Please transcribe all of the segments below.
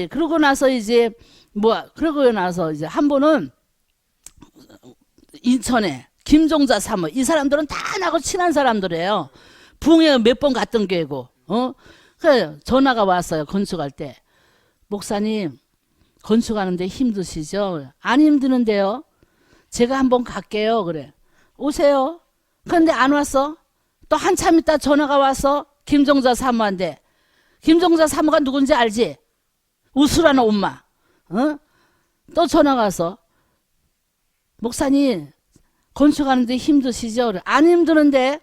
그러고 나서 이제 그러고 나서 이제 한 번은 인천에 김종자 사모, 이 사람들은 다 나하고 친한 사람들이에요. 붕에 몇 번 갔던 게고, 그래 전화가 왔어요. 건축할 때. 목사님, 건축하는데 힘드시죠? 안 힘드는데요. 제가 한번 갈게요. 그래. 오세요. 그런데 안 왔어. 또 한참 있다 전화가 왔어. 김종자 사모한테. 김종자 사모가 누군지 알지? 우수라는 엄마. 또 전화가 와서. 목사님, 건축하는데 힘드시죠? 그래. 안 힘드는데.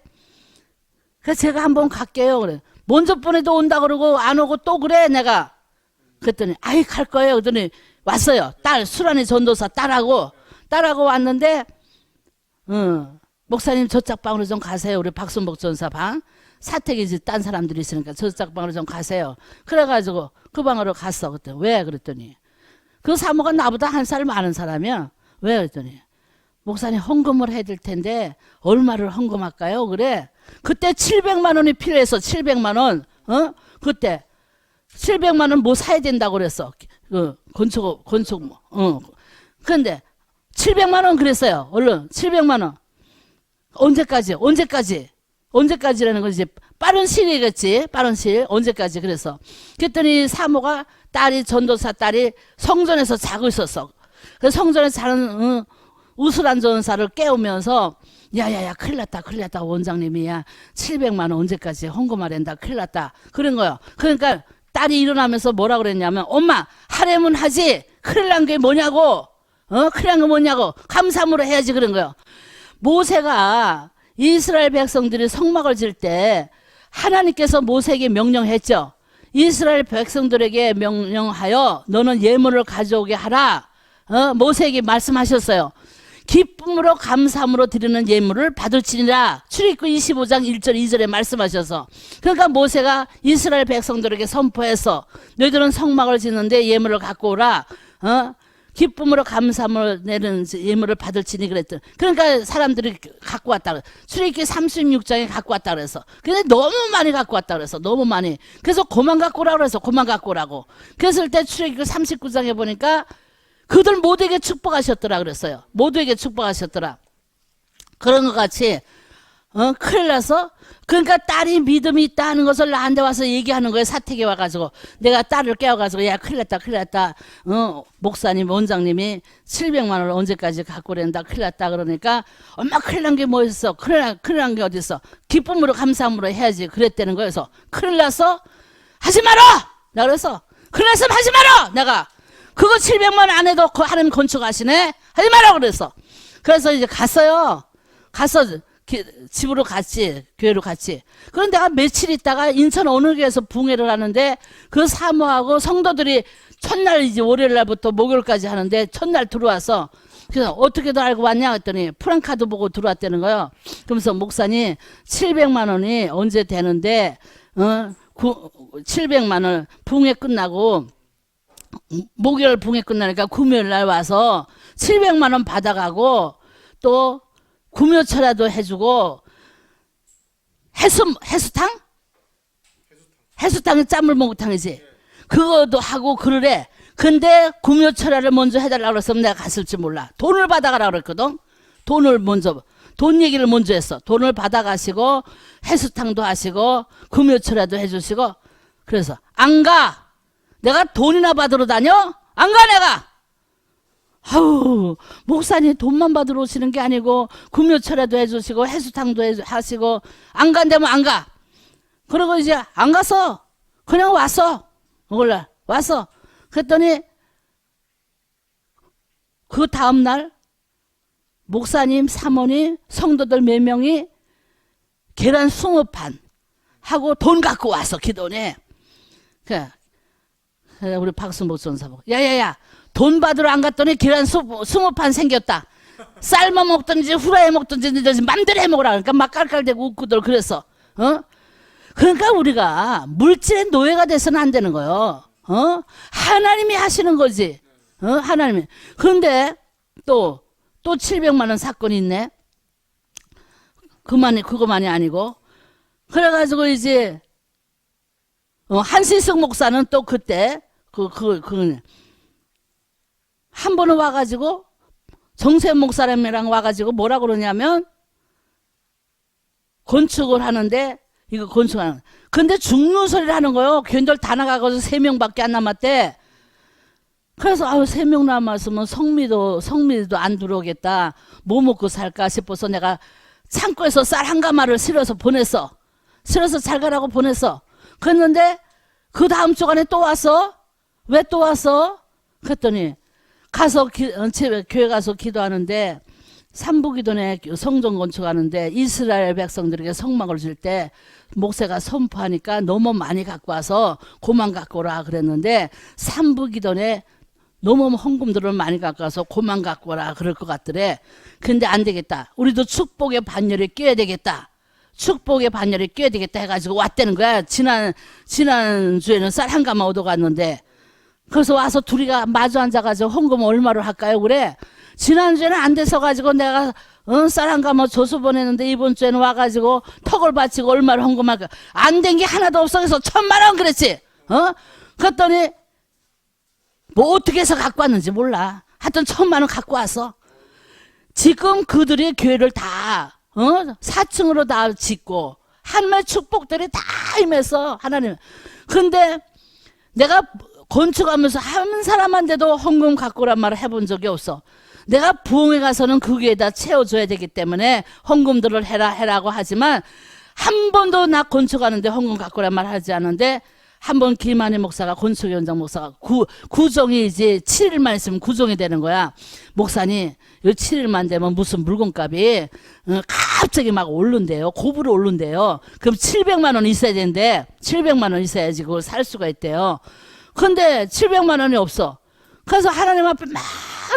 그래서 제가 한번 갈게요. 그래. 먼저 번에도 온다 그러고 안 오고 또 그래 내가. 그랬더니 아이 갈 거예요. 그랬더니 왔어요. 딸 수란의 전도사 딸하고 왔는데 목사님 저쪽 방으로 좀 가세요. 우리 박순복 전사 방. 사택이지 딴 사람들이 있으니까 저쪽 방으로 좀 가세요. 그래가지고 그 방으로 갔어. 그때 왜 그랬더니 그 사모가 나보다 한 살 많은 사람이야. 왜 그랬더니 목사님 헌금을 해야 될 텐데 얼마를 헌금할까요? 그래. 그때 700만 원이 필요해서 700만 원. 그때 700만 원 뭐 사야 된다고 그랬어. 건축 뭐. 그런데 700만 원 그랬어요. 얼른 700만 원. 언제까지라는 건 이제 빠른 시일이겠지. 빠른 시일. 언제까지 그래서. 그랬더니 사모가 전도사 딸이 성전에서 자고 있었어. 그래서 성전에서 자는 우슬한 전사를 깨우면서 야야야 큰일 났다 원장님이야 700만 원 언제까지 헌금하랜다 큰일 났다 그런 거요. 그러니까 딸이 일어나면서 뭐라 그랬냐면 엄마 하려면 하지 큰일 난 게 뭐냐고 큰일 난 게 뭐냐고 감사함으로 해야지 그런 거요. 모세가 이스라엘 백성들이 성막을 질 때 하나님께서 모세에게 명령했죠. 이스라엘 백성들에게 명령하여 너는 예물을 가져오게 하라. 모세에게 말씀하셨어요. 기쁨으로 감사함으로 드리는 예물을 받을지니라. 출애굽기 25장 1절 2절에 말씀하셔서 그러니까 모세가 이스라엘 백성들에게 선포해서 너희들은 성막을 짓는데 예물을 갖고 오라. 기쁨으로 감사함으로 내는 예물을 받을지니 그랬더니 그러니까 사람들이 갖고 왔다. 출애굽기 36장에 갖고 왔다 그래서 근데 너무 많이 갖고 왔다 그래서 너무 많이 그래서 그만 갖고 오라고 그래서 그만 갖고 오라고 그랬을 때 출애굽기 39장에 보니까 그들 모두에게 축복하셨더라 그랬어요. 모두에게 축복하셨더라. 그런 것 같이 큰일 나서 그러니까 딸이 믿음이 있다 하는 것을 나한테 와서 얘기하는 거예요. 사택에 와가지고 내가 딸을 깨워가지고 야 큰일 났다 목사님 원장님이 700만 원을 언제까지 갖고 오랜다 큰일 났다 그러니까 엄마 큰일 난 게 뭐 있어 큰일 난 게 어디 있어 기쁨으로 감사함으로 해야지 그랬다는 거예요. 그래서 큰일 나서 하지 마라 나 그래서 큰일 났으면 하지 마라 내가 그거 700만 원 안 해도 하나님 건축하시네 하지 마라 그래서 이제 갔어요. 가서 집으로 갔지 교회로 갔지. 그런데 내가 며칠 있다가 인천 어느 교회에서 붕회를 하는데 그 사모하고 성도들이 첫날 이제 월요일 날부터 목요일까지 하는데 첫날 들어와서 그래서 어떻게도 알고 왔냐 했더니 프랑카드 보고 들어왔다는 거예요. 그러면서 목사님 700만 원이 언제 되는데 700만 원 붕회 끝나고 목요일 붕회 끝나니까 금요일 날 와서 700만 원 받아가고 또 구묘처라도 해주고 해수탕? 해수탕이 짠물목탕이지. 그거도 하고 그러래. 근데 구묘철야를 먼저 해달라고 그래서 내가 갔을지 몰라. 돈을 받아가라고 그랬거든. 돈 얘기를 먼저 했어. 돈을 받아가시고 해수탕도 하시고 구묘철야도 해주시고 그래서 안 가. 내가 돈이나 받으러 다녀? 안 가 내가. 아우 목사님 돈만 받으러 오시는 게 아니고 금요철에도 해주시고 해수탕도 하시고 안 간다면 안 가. 그리고 이제 안 가서 그냥 왔어. 오늘날 왔어. 그랬더니 그 다음날 목사님 사모님 성도들 몇 명이 계란 20판 하고 돈 갖고 왔어. 기도원에. 그래 우리 박순복 전사 보고 야야야 돈 받으러 안 갔더니 계란 20판 생겼다. 삶아 먹든지 후라이 먹든지 맘대로 해 먹으라. 그러니까 막 깔깔대고 웃고들 그랬어. 그러니까 우리가 물질의 노예가 돼서는 안 되는 거예요. 하나님이 하시는 거지. 하나님이. 그런데 또 700만 원 사건이 있네. 그거만이 아니고. 그래가지고 이제 한신석 목사는 또 그때 한 번은 와가지고 정세 목사님이랑 와가지고 뭐라 그러냐면 건축을 하는데 이거 건축하는 근데 죽는 소리를 하는 거예요. 교인들 다 나가가지고 3명밖에 안 남았대. 그래서 3명 남았으면 성미도 안 들어오겠다. 뭐 먹고 살까 싶어서 내가 창고에서 쌀 한 가마를 실어서 보냈어. 실어서 잘 가라고 보냈어. 그랬는데 그 다음 주간에 또 왔어. 왜 또 왔어? 그랬더니 가서 교회 가서 기도하는데 삼부기도에 성전 건축하는데 이스라엘 백성들에게 성막을 줄 때 목사가 선포하니까 너무 많이 갖고 와서 고만 갖고 오라 그랬는데 삼부기도에 너무 헌금들을 많이 갖고 와서 고만 갖고 오라 그럴 것 같더래. 근데 안 되겠다. 우리도 축복의 반열에 끼어야 되겠다. 축복의 반열에 끼어야 되겠다 해가지고 왔다는 거야. 지난주에는 쌀 한 가마 얻어갔는데 그래서 와서 둘이가 마주 앉아가지고 헌금 얼마로 할까요? 그래. 지난주에는 안 돼서가지고 내가 쌀 한 가마 줘서 보냈는데 이번 주에는 와가지고 턱을 받치고 얼마로 헌금할까? 안 된 게 하나도 없어. 그래서 1,000만 원 그랬지. 그랬더니 뭐 어떻게 해서 갖고 왔는지 몰라. 하여튼 1,000만 원 갖고 왔어. 지금 그들이 교회를 다 4층으로 다 짓고 하나님의 축복들이 다 임해서 하나님. 근데 내가 건축하면서 한 사람한테도 헌금 갖고 오란 말을 해본 적이 없어. 내가 부흥회 가서는 그 교회에다 채워줘야 되기 때문에 헌금들을 해라고 하지만 한 번도 나 건축하는데 헌금 갖고 오란 말 하지 않은데 한 번 김한희 목사가 건축위원장 목사가 구정이 이제 7일만 있으면 구정이 되는 거야. 목사님 요 7일만 되면 무슨 물건값이 갑자기 막 오른대요. 고부로 오른대요. 그럼 700만 원 있어야 되는데 700만 원 있어야지 그걸 살 수가 있대요. 근데 700만 원이 없어. 그래서 하나님 앞에 막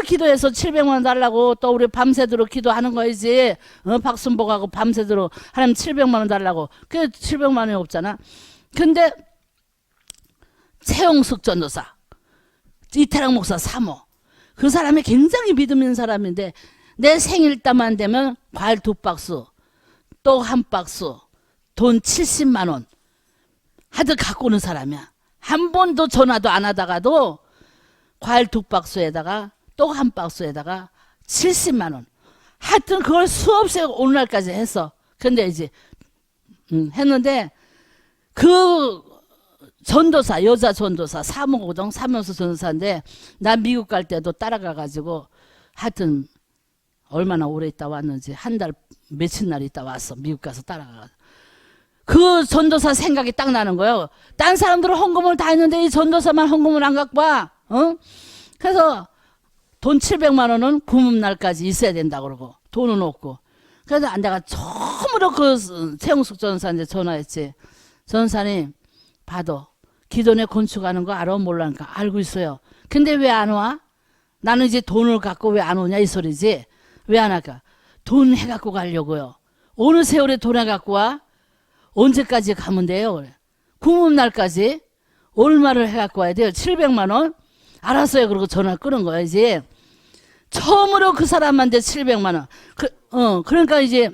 기도해서 700만 원 달라고 또 우리 밤새도록 기도하는 거이지. 박순복하고 밤새도록 하나님 700만 원 달라고. 그 700만 원이 없잖아. 근데 최용숙 전도사, 이태랑 목사 사모. 그 사람이 굉장히 믿음 있는 사람인데 내 생일 때만 되면 과일 2박스, 또 1박스, 돈 70만 원 하여튼 갖고 오는 사람이야. 한 번도 전화도 안 하다가도 과일 2박스에다가 또 1박스에다가 70만 원. 하여튼 그걸 수없이 오늘날까지 했어. 근데 이제 했는데 그 전도사, 여자 전도사, 사모고동 사면수 전도사인데 나 미국 갈 때도 따라가가지고 하여튼 얼마나 오래 있다 왔는지 한 달 며칠 날 있다 왔어. 미국 가서 따라가가지고. 그 전도사 생각이 딱 나는 거예요. 딴 사람들은 헌금을 다 했는데 이 전도사만 헌금을 안 갖고 와. 그래서 돈 700만 원은 구문날까지 있어야 된다 그러고 돈은 없고. 그래서 내가 처음으로 그 최용숙 전도사한테 전화했지. 전도사님 봐도 기도내 건축하는 거 알아 몰라니까 알고 있어요. 근데 왜 안 와? 나는 이제 돈을 갖고 왜 안 오냐 이 소리지. 왜 안 할까? 돈 해갖고 가려고요. 어느 세월에 돈 해갖고 와? 언제까지 가면 돼요? 그래. 구문날까지 얼마를 해갖고 와야 돼요? 700만 원? 알았어요. 그러고 전화 끊은 거야 이제. 처음으로 그 사람한테 700만 원. 그러니까 이제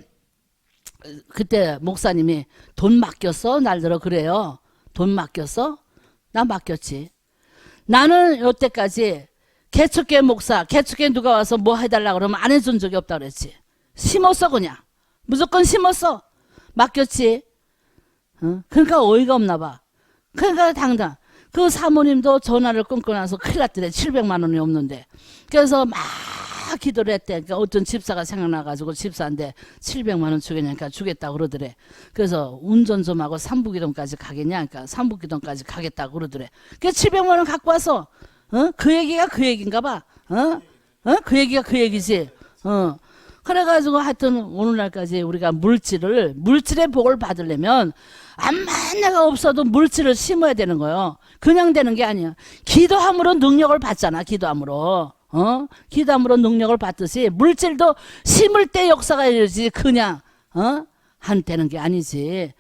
그때 목사님이 돈 맡겼어? 날들어 그래요. 돈 맡겼어? 나 맡겼지. 나는 여태까지 개척교 목사, 개척교 누가 와서 뭐 해달라 그러면 안 해준 적이 없다 그랬지. 심었어 그냥. 무조건 심었어. 맡겼지. 그러니까 어이가 없나 봐. 그러니까 당장 그 사모님도 전화를 끊고 나서 큰일 났더래. 700만 원이 없는데. 그래서 막 기도를 했대. 그러니까 어떤 집사가 생각나가지고 집사한테 700만 원 주겠냐니까 주겠다고 그러더래. 그래서 운전 좀 하고 삼부기동까지 가겠냐. 그러니까 삼부기동까지 가겠다고 그러더래. 그래서 700만 원 갖고 와서 그 얘기가 그 얘기인가 봐. 그 얘기가 그 얘기지. 그래가지고 하여튼 오늘날까지 우리가 물질의 복을 받으려면 암만 내가 없어도 물질을 심어야 되는 거예요. 그냥 되는 게 아니야. 기도함으로 능력을 받잖아. 기도함으로. 기도함으로 능력을 받듯이 물질도 심을 때 역사가 이러지 그냥 한 되는 게 아니지.